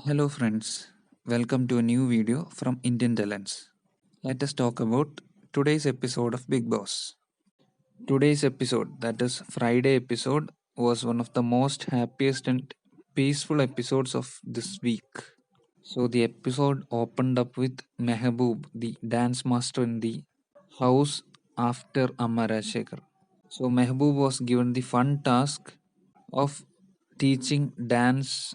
Hello friends, welcome to a new video from Indian Talents. Let us talk about today's episode of Big Boss. Today's episode, that is Friday episode, was one of the most happiest and peaceful episodes of this week. So the episode opened up with Mehboob, the dance master in the house after Amma Rajshekhar. So Mehboob was given the fun task of teaching dance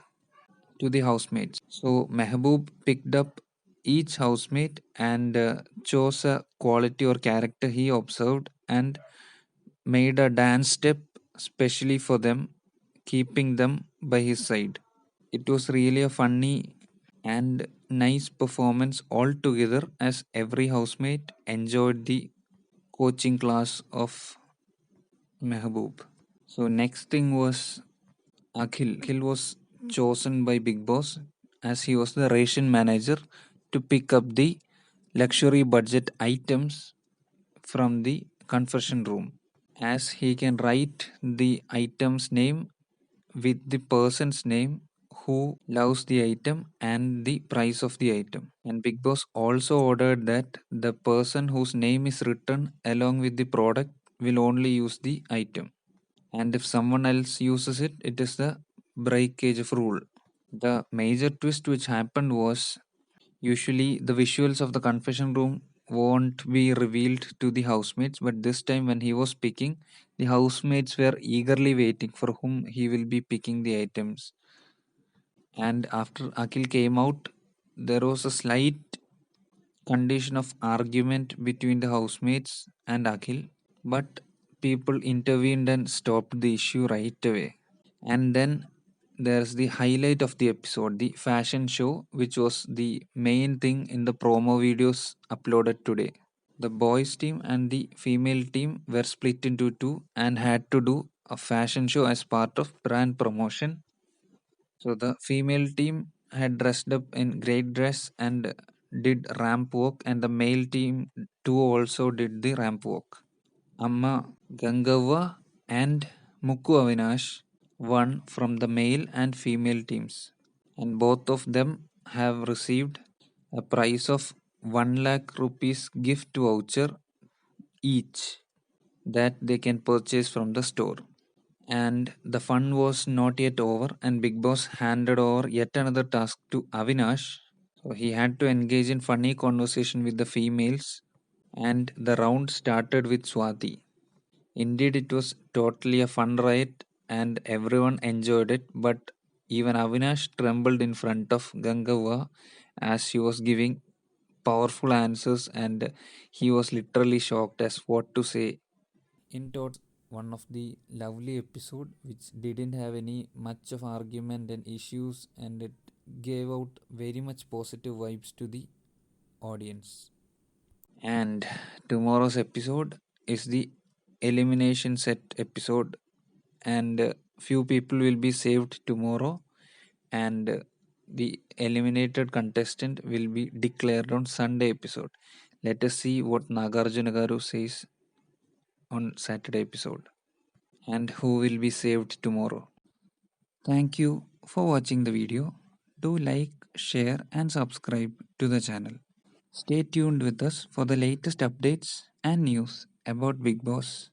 to the housemates. So Mehboob picked up each housemate and chose a quality or character he observed and made a dance step specially for them, keeping them by his side. It was really a funny and nice performance altogether as every housemate enjoyed the coaching class of Mehboob. So next thing was Akhil. Akhil was chosen by Big Boss as he was the ration manager to pick up the luxury budget items from the confession room. As he can write the item's name with the person's name who loves the item and the price of the item. And Big Boss also ordered that the person whose name is written along with the product will only use the item, and if someone else uses it, it is the breakage of rule. The major twist which happened was usually the visuals of the confession room won't be revealed to the housemates, but this time when he was picking, the housemates were eagerly waiting for whom he will be picking the items. And after Akhil came out, there was a slight condition of argument between the housemates and Akhil, but people intervened and stopped the issue right away. And then there's the highlight of the episode, the fashion show, which was the main thing in the promo videos uploaded today. The boys team and the female team were split into two and had to do a fashion show as part of brand promotion. So the female team had dressed up in great dress and did ramp walk, and the male team too also did the ramp walk. Amma Gangava and Mukku Avinash won from the male and female teams, and both of them have received a prize of 1 lakh rupees gift voucher each that they can purchase from the store. And the fun was not yet over, and Big Boss handed over yet another task to Avinash. So he had to engage in funny conversation with the females, and the round started with Swati. Indeed, it was totally a fun ride and everyone enjoyed it, but even Avinash trembled in front of Gangava as she was giving powerful answers, and he was literally shocked as what to say. In total, one of the lovely episode which didn't have any much of argument and issues, and it gave out very much positive vibes to the audience. And tomorrow's episode is the elimination set episode, and few people will be saved tomorrow, and the eliminated contestant will be declared on Sunday episode. Let us see what Nagarjuna Garu says on Saturday episode and who will be saved tomorrow. Thank you for watching the video. Do like, share and subscribe to the channel. Stay tuned with us for the latest updates and news about Big Boss.